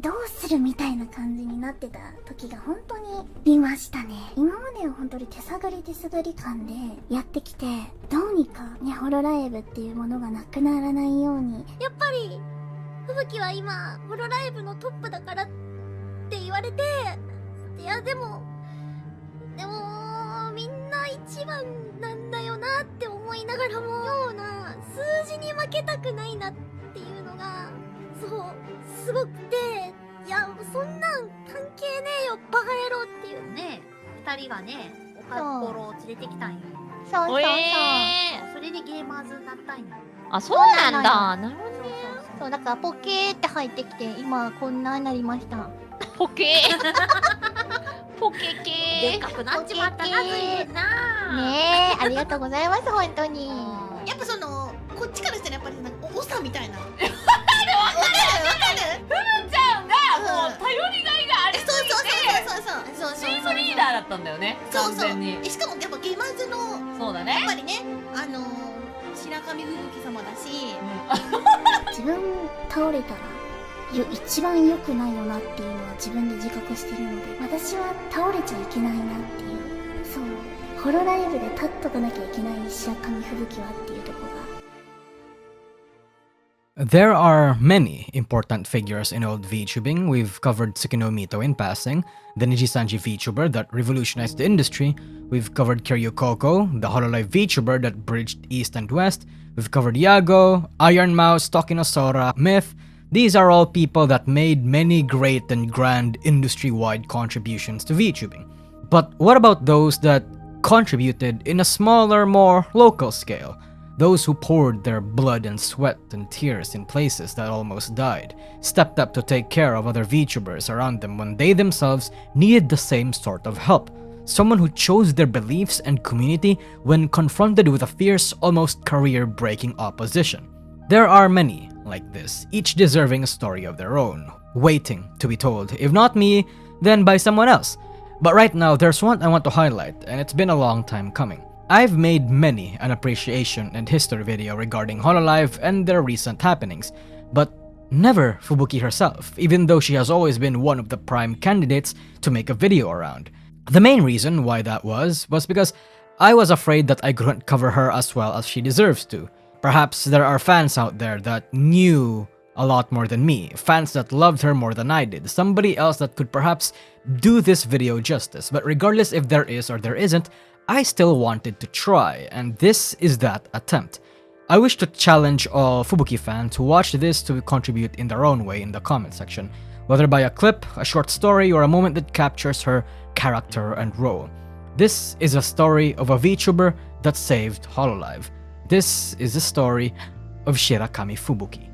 どうするみたいな感じになってた時が本当に見ましたね。今までは本当に手探り感でやってきて、どうにかね、ホロライブっていうものがなくならないように。やっぱり、吹雪は今、ホロライブのトップだからって言われて、いやでも、みんな一番なんだよなって思いながらも、ような数字に負けたくないなっていうのが、そう、すごくて、いや、そんなん関係ねえよ、バカ野郎っていう。ね、二人がね、おかっころを連れてきたんよ。そうそうそう。それでゲーマーズになったんよ。あ、そうなんだ。なるほどね。そう、だからポケーって入ってきて、今こんなになりました。ポケポケ系でっかくなっちまったな、ずいぶんな。ねえ、ありがとうございます、本当に。やっぱそのこっちからしたらやっぱりなんか長みたいな。わかる。ふむちゃんがもう頼りがいがありすぎて、そうチームリーダーだったんだよね。完全に。しかもやっぱゲーマーズのそうだね。やっぱりね、白神吹雪様だし、自分倒れたら一番良くないよなっていうのは自分で自覚してるので、私は倒れちゃいけないなっていう、そう、ホロライブで立っとかなきゃいけない白神吹雪はっていうところが。There are many important figures in old VTubing. We've covered Tsukino Mito in passing, the Nijisanji VTuber that revolutionized the industry. We've covered Kiryu Koko, the Hololive VTuber that bridged East and West. We've covered Yago, Iron Mouse, Tokinosora, Myth. These are all people that made many great and grand industry-wide contributions to VTubing. But what about those that contributed in a smaller, more local scale? Those who poured their blood and sweat and tears in places that almost died, stepped up to take care of other VTubers around them when they themselves needed the same sort of help. Someone who chose their beliefs and community when confronted with a fierce, almost career-breaking opposition. There are many like this, each deserving a story of their own, waiting to be told, if not me, then by someone else. But right now, there's one I want to highlight, and it's been a long time coming. I've made many an appreciation and history video regarding Hololive and their recent happenings, but never Fubuki herself, even though she has always been one of the prime candidates to make a video around. The main reason why that was because I was afraid that I couldn't cover her as well as she deserves to. Perhaps there are fans out there that knew a lot more than me, fans that loved her more than I did, somebody else that could perhaps do this video justice, but regardless if there is or there isn't, I still wanted to try, and this is that attempt. I wish to challenge all Fubuki fans who watch this to contribute in their own way in the comment section, whether by a clip, a short story, or a moment that captures her character and role. This is a story of a VTuber that saved Hololive. This is the story of Shirakami Fubuki.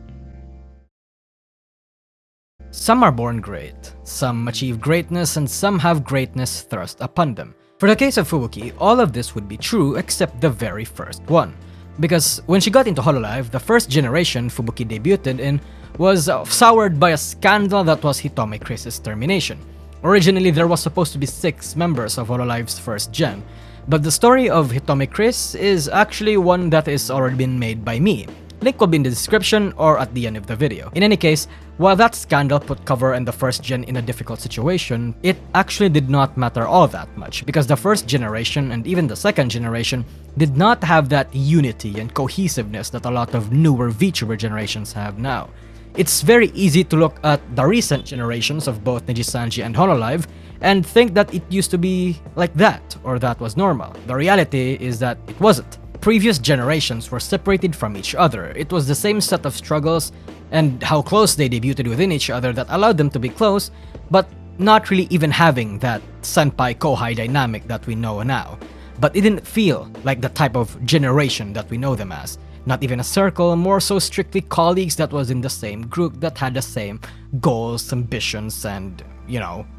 Some are born great, some achieve greatness, and some have greatness thrust upon them. For the case of Fubuki, all of this would be true except the very first one. Because when she got into Hololive, the first generation Fubuki debuted in was soured by a scandal that was Hitome Chris's termination. Originally, there was supposed to be 6 members of Hololive's first gen, but the story of Hitome Chris is actually one that is already been made by me. Link will be in the description or at the end of the video. In any case, while that scandal put cover and the first gen in a difficult situation, it actually did not matter all that much, because the first generation and even the second generation did not have that unity and cohesiveness that a lot of newer VTuber generations have now. It's very easy to look at the recent generations of both Nijisanji and Hololive and think that it used to be like that, or that was normal. The reality is that it wasn't. Previous generations were separated from each other. It was the same set of struggles and how close they debuted within each other that allowed them to be close, but not really even having that senpai-kohai dynamic that we know now. But it didn't feel like the type of generation that we know them as. Not even a circle, more so strictly colleagues that was in the same group that had the same goals, ambitions, and,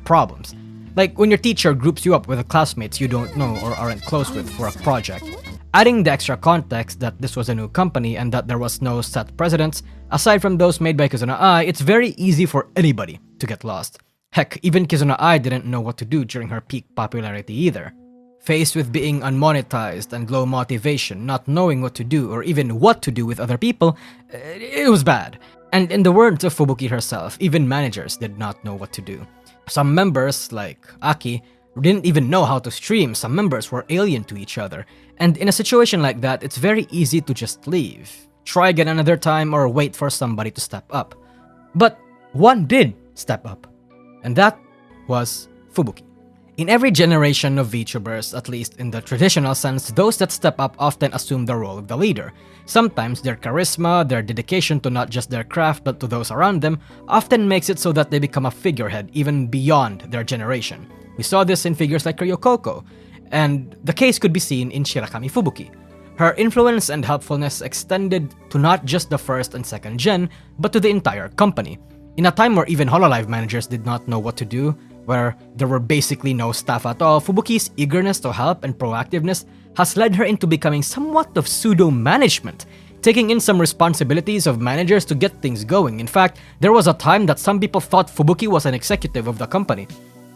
problems. Like when your teacher groups you up with classmates you don't know or aren't close with for a project. Adding the extra context that this was a new company and that there was no set precedents, aside from those made by Kizuna Ai, it's very easy for anybody to get lost. Heck, even Kizuna Ai didn't know what to do during her peak popularity either. Faced with being unmonetized and low motivation, not knowing what to do or even what to do with other people, it was bad. And in the words of Fubuki herself, even managers did not know what to do. Some members, like Aki, didn't even know how to stream. Some members were alien to each other. And in a situation like that, it's very easy to just leave. Try again another time or wait for somebody to step up. But one did step up, and that was Fubuki. In every generation of VTubers, at least in the traditional sense, those that step up often assume the role of the leader. Sometimes their charisma, their dedication to not just their craft but to those around them, often makes it so that they become a figurehead even beyond their generation. We saw this in figures like Ryokoko, and the case could be seen in Shirakami Fubuki. Her influence and helpfulness extended to not just the first and second gen, but to the entire company. In a time where even Hololive managers did not know what to do, where there were basically no staff at all, Fubuki's eagerness to help and proactiveness has led her into becoming somewhat of pseudo-management, taking in some responsibilities of managers to get things going. In fact, there was a time that some people thought Fubuki was an executive of the company.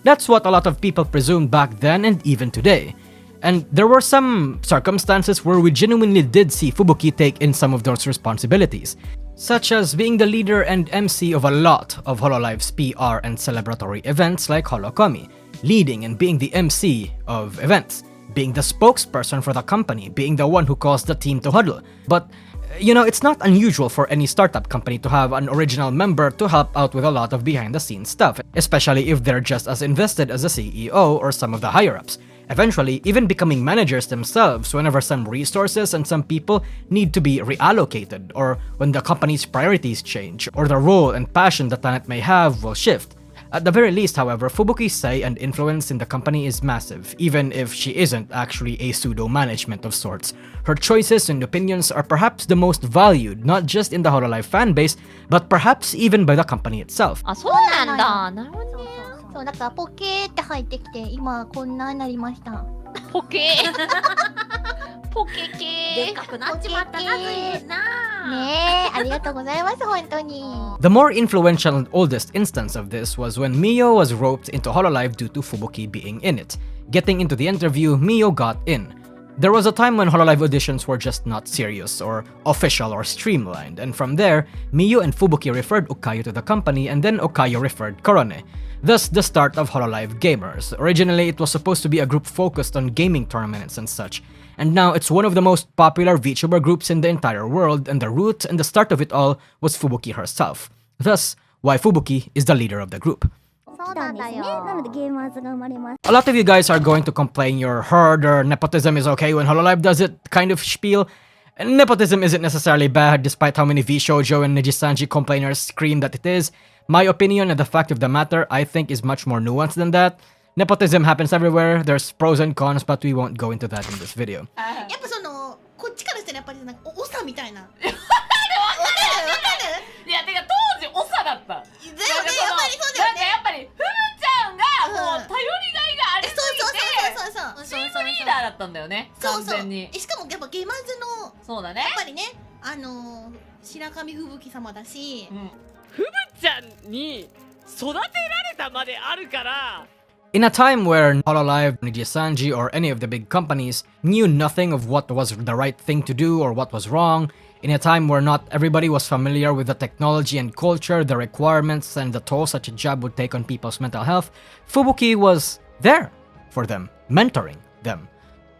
That's what a lot of people presumed back then and even today. And there were some circumstances where we genuinely did see Fubuki take in some of those responsibilities, such as being the leader and MC of a lot of Hololive's PR and celebratory events like Holocomi, leading and being the MC of events, being the spokesperson for the company, being the one who calls the team to huddle. But, it's not unusual for any startup company to have an original member to help out with a lot of behind-the-scenes stuff, especially if they're just as invested as the CEO or some of the higher-ups. Eventually, even becoming managers themselves whenever some resources and some people need to be reallocated, or when the company's priorities change, or the role and passion the talent may have will shift. At the very least, however, Fubuki's say and influence in the company is massive, even if she isn't actually a pseudo-management of sorts. Her choices and opinions are perhaps the most valued, not just in the Hololive fanbase, but perhaps even by the company itself. あ、そうなんだ。なるほどね。そうだからポケーって入ってきて今こんなになりました。ポケポケでっかくなっちまったな、ずいぶんな。ねえ、ありがとうございます本当に。The more influential and oldest instance of this was when Mio was roped into Hololive due to Fubuki being in it. Getting into the interview, Mio got in. There was a time when Hololive auditions were just not serious or official or streamlined, and from there, Mio and Fubuki referred Okayo to the company, and then Okayo referred Korone. Thus, the start of Hololive Gamers. Originally, it was supposed to be a group focused on gaming tournaments and such, and now it's one of the most popular VTuber groups in the entire world, and the root and the start of it all was Fubuki herself. Thus, why Fubuki is the leader of the group. そうなんだよ。なのでゲーマーズが生まれます。 A lot of you guys are going to complain you're heard or nepotism is okay when Hololive does it kind of spiel. And nepotism isn't necessarily bad, despite how many V-Shoujo and Nijisanji complainers scream that it is. My opinion and the fact of the matter, I think, is much more nuanced than that. Nepotism happens everywhere, there's pros and cons, but we won't go into that in this video. やっぱそのこっちからしたらやっぱりなんか長みたいな。わかるわかる。いや、てか当時長だった。だよね、やっぱりそうだよね。やっぱりふむちゃんがもう頼りがいがありすぎて、チームリーダーだったんだよね。完全に。しかもやっぱゲーマーズのそうだね。やっぱりね、白神吹雪様だし、ふむちゃんに育てられたまであるから。In a time where Hololive, Nijisanji, or any of the big companies knew nothing of what was the right thing to do or what was wrong, in a time where not everybody was familiar with the technology and culture, the requirements, and the toll such a job would take on people's mental health, Fubuki was there for them, mentoring them.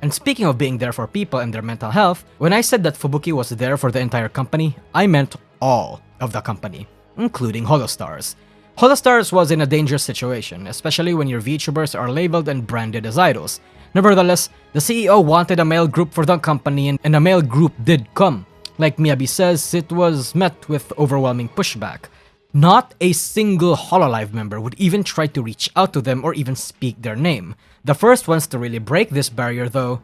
And speaking of being there for people and their mental health, when I said that Fubuki was there for the entire company, I meant all of the company, including Holostars. Holostars was in a dangerous situation, especially when your VTubers are labeled and branded as idols. Nevertheless, the CEO wanted a male group for the company, and a male group did come. Like Miyabi says, it was met with overwhelming pushback. Not a single Hololive member would even try to reach out to them or even speak their name. The first ones to really break this barrier, though,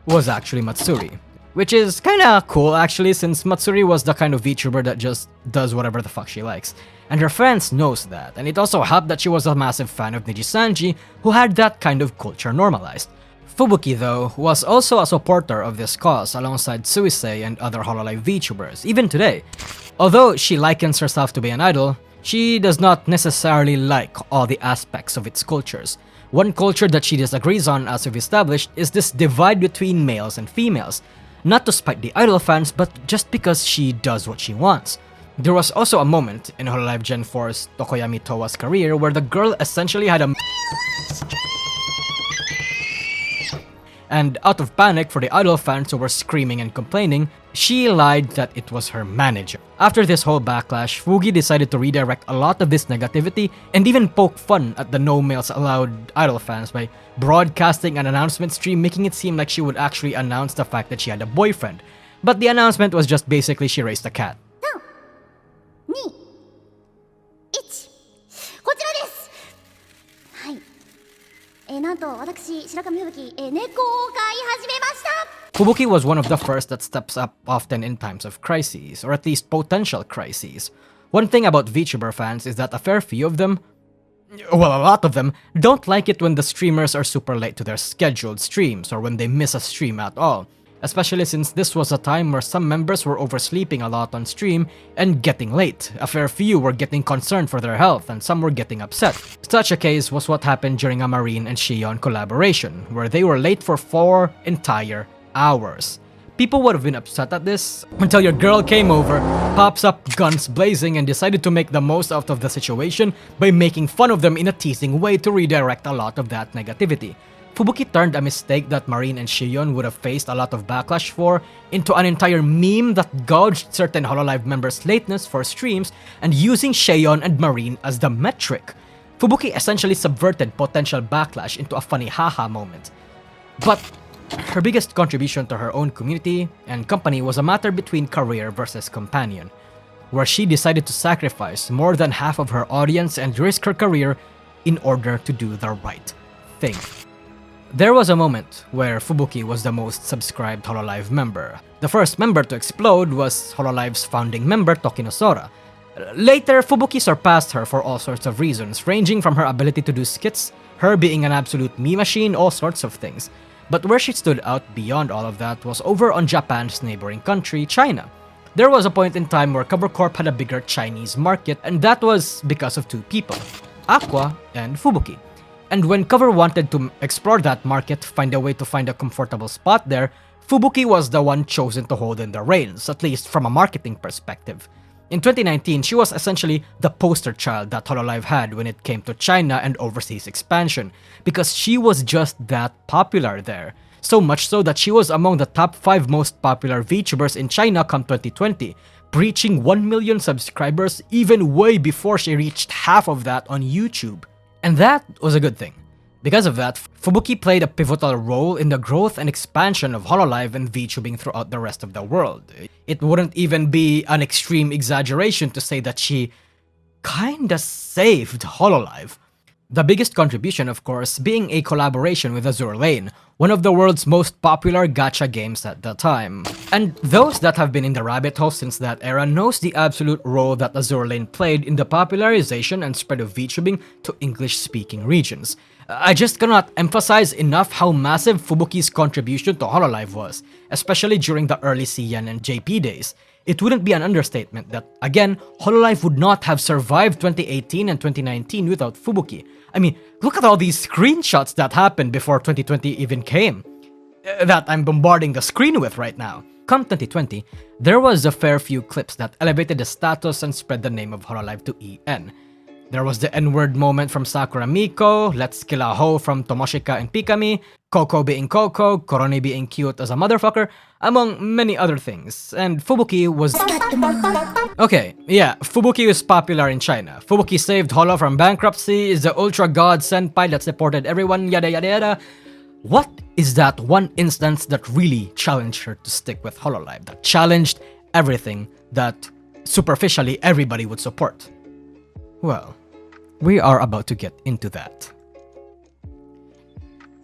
was actually Matsuri. Which is kinda cool actually, since Matsuri was the kind of VTuber that just does whatever the fuck she likes. And her fans knows that, and it also helped that she was a massive fan of Nijisanji, who had that kind of culture normalized. Fubuki, though, was also a supporter of this cause alongside Suisei and other Hololive VTubers, even today. Although she likens herself to be an idol, she does not necessarily like all the aspects of its cultures. One culture that she disagrees on, as we've established, is this divide between males and females. Not to spite the idol fans, but just because she does what she wants. There was also a moment in Hololive Gen 4's Tokoyami Towa's career where the girl essentially had a and out of panic for the idol fans who were screaming and complaining, she lied that it was her manager. After this whole backlash, Fugi decided to redirect a lot of this negativity and even poke fun at the no males allowed idol fans by broadcasting an announcement stream, making it seem like she would actually announce the fact that she had a boyfriend. But the announcement was just basically she raised a cat. 2、1、こちらです。はい。なんと私白神吹雪、猫を飼い始めました。 Fubuki was one of the first that steps up often in times of crises, or at least potential crises. One thing about VTuber fans is that a fair few of them, well, a lot of them, don't like it when the streamers are super late to their scheduled streams or when they miss a stream at all. Especially since this was a time where some members were oversleeping a lot on stream and getting late. A fair few were getting concerned for their health and some were getting upset. Such a case was what happened during a Marine and Shion collaboration, where they were late for 4 entire hours. People would have been upset at this until your girl came over, pops up guns blazing, and decided to make the most out of the situation by making fun of them in a teasing way to redirect a lot of that negativity. Fubuki turned a mistake that Marine and Shion would have faced a lot of backlash for into an entire meme that gauged certain Hololive members' lateness for streams and using Shion and Marine as the metric. Fubuki essentially subverted potential backlash into a funny haha moment. But her biggest contribution to her own community and company was a matter between career versus companion, where she decided to sacrifice more than half of her audience and risk her career in order to do the right thing. There was a moment where Fubuki was the most subscribed Hololive member. The first member to explode was Hololive's founding member Tokino Sora. Later, Fubuki surpassed her for all sorts of reasons, ranging from her ability to do skits, her being an absolute meme machine, all sorts of things. But where she stood out beyond all of that was over on Japan's neighboring country, China. There was a point in time where Cover Corp had a bigger Chinese market, and that was because of two people, Aqua and Fubuki. And when Cover wanted to explore that market, find a way to find a comfortable spot there, Fubuki was the one chosen to hold in the reins, at least from a marketing perspective. In 2019, she was essentially the poster child that Hololive had when it came to China and overseas expansion, because she was just that popular there. So much so that she was among the top 5 most popular VTubers in China come 2020, breaching 1 million subscribers even way before she reached half of that on YouTube. And that was a good thing. Because of that, Fubuki played a pivotal role in the growth and expansion of Hololive and VTubing throughout the rest of the world. It wouldn't even be an extreme exaggeration to say that she kinda saved Hololive. The biggest contribution, of course, being a collaboration with Azur Lane, one of the world's most popular gacha games at the time. And those that have been in the rabbit hole since that era knows the absolute role that Azur Lane played in the popularization and spread of VTubing to English-speaking regions. I just cannot emphasize enough how massive Fubuki's contribution to Hololive was, especially during the early CN and JP days. It wouldn't be an understatement that, again, Hololive would not have survived 2018 and 2019 without Fubuki. I mean, look at all these screenshots that happened before 2020 even came, that I'm bombarding the screen with right now. Come 2020, there was a fair few clips that elevated the status and spread the name of Hololive to EN. There was the N-word moment from Sakura Miko, Let's Kill a Hoe from Tomoshika and Pikami, Coco being Coco, Korone being cute as a motherfucker, among many other things. And Fubuki was... Okay, yeah, Fubuki was popular in China. Fubuki saved Holo from bankruptcy, is the ultra god senpai that supported everyone, yada yada yada. What is that one instance that really challenged her to stick with Hololive, that challenged everything that superficially everybody would support? Well, we are about to get into that.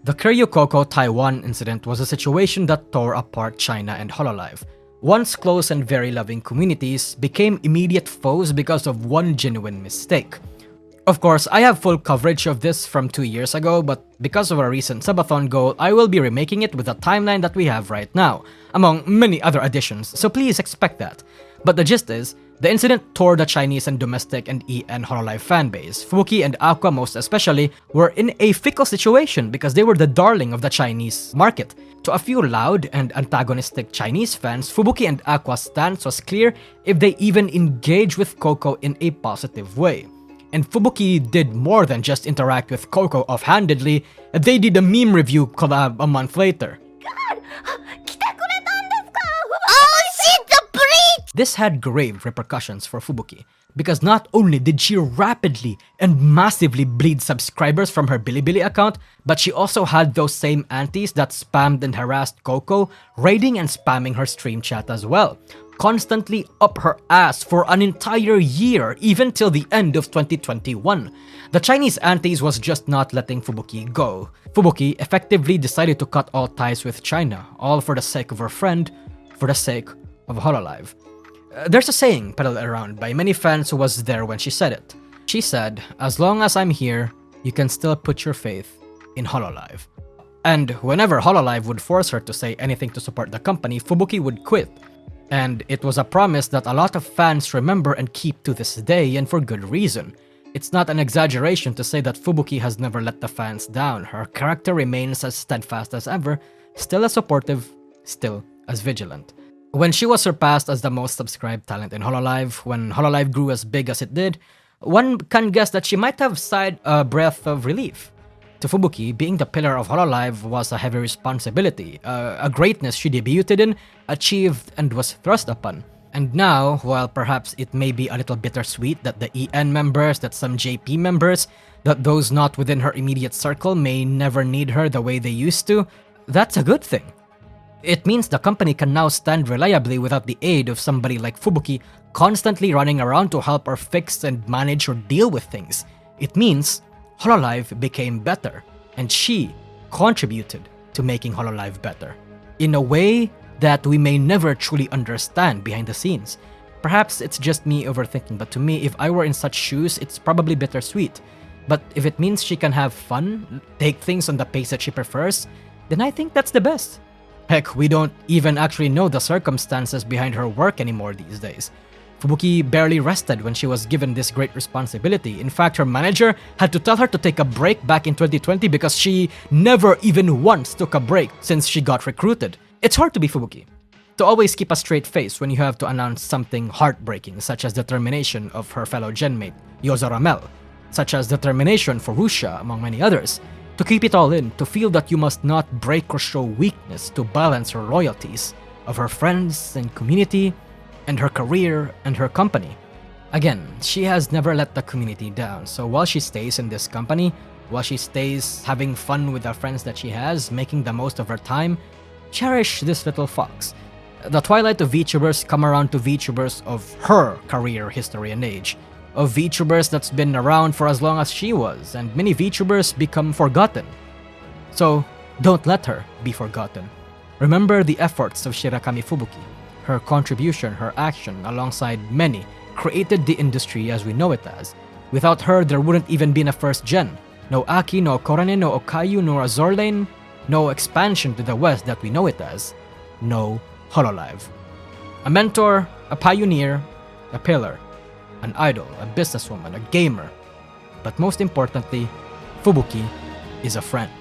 The Kiryukoko Taiwan incident was a situation that tore apart China and Hololive. Once close and very loving communities became immediate foes because of one genuine mistake. Of course, I have full coverage of this from 2 years ago, but because of a recent subathon goal, I will be remaking it with the timeline that we have right now, among many other additions, so please expect that. But the gist is, The incident tore the Chinese and domestic and EN Hololive fanbase. Fubuki and Aqua most especially were in a fickle situation because they were the darling of the Chinese market. To a few loud and antagonistic Chinese fans, Fubuki and Aqua's stance was clear if they even engaged with Coco in a positive way. And Fubuki did more than just interact with Coco offhandedly, they did a meme review collab a month later. This had grave repercussions for Fubuki, because not only did she rapidly and massively bleed subscribers from her Bilibili account, but she also had those same aunties that spammed and harassed Coco, raiding and spamming her stream chat as well, constantly up her ass for an entire year, even till the end of 2021. The Chinese aunties was just not letting Fubuki go. Fubuki effectively decided to cut all ties with China, all for the sake of her friend, for the sake of Hololive. There's a saying peddled around by many fans who was there when she said it. She said, "As long as I'm here, you can still put your faith in Hololive." And whenever Hololive would force her to say anything to support the company, Fubuki would quit. And it was a promise that a lot of fans remember and keep to this day, and for good reason. It's not an exaggeration to say that Fubuki has never let the fans down. Her character remains as steadfast as ever, still as supportive, still as vigilant. When she was surpassed as the most subscribed talent in Hololive, when Hololive grew as big as it did, one can guess that she might have sighed a breath of relief. To Fubuki, being the pillar of Hololive was a heavy responsibility, a greatness she debuted in, achieved, and was thrust upon. And now, while perhaps it may be a little bittersweet that the EN members, that some JP members, that those not within her immediate circle may never need her the way they used to, that's a good thing. It means the company can now stand reliably without the aid of somebody like Fubuki constantly running around to help her fix and manage or deal with things. It means Hololive became better, and she contributed to making Hololive better, in a way that we may never truly understand behind the scenes. Perhaps it's just me overthinking, but to me, if I were in such shoes, it's probably bittersweet. But if it means she can have fun, take things on the pace that she prefers, then I think that's the best. Heck, we don't even actually know the circumstances behind her work anymore these days. Fubuki barely rested when she was given this great responsibility. In fact, her manager had to tell her to take a break back in 2020 because she never even once took a break since she got recruited. It's hard to be Fubuki, to always keep a straight face when you have to announce something heartbreaking, such as the termination of her fellow genmate, Yozo Ramel, such as the termination for Russia, among many others. To keep it all in, to feel that you must not break or show weakness to balance her loyalties of her friends and community, and her career and her company. Again, she has never let the community down, so while she stays in this company, while she stays having fun with the friends that she has, making the most of her time, cherish this little fox. The twilight of VTubers come around to VTubers of her career, history, and age. Of VTubers that's been around for as long as she was, and many VTubers become forgotten. So, don't let her be forgotten. Remember the efforts of Shirakami Fubuki. Her contribution, her action, alongside many, created the industry as we know it as. Without her, there wouldn't even been a first gen. No Aki, no Korane, no Okayu, no Azur Lane, no expansion to the west that we know it as. No Hololive. A mentor, a pioneer, a pillar, an idol, a businesswoman, a gamer. But most importantly, Fubuki is a friend.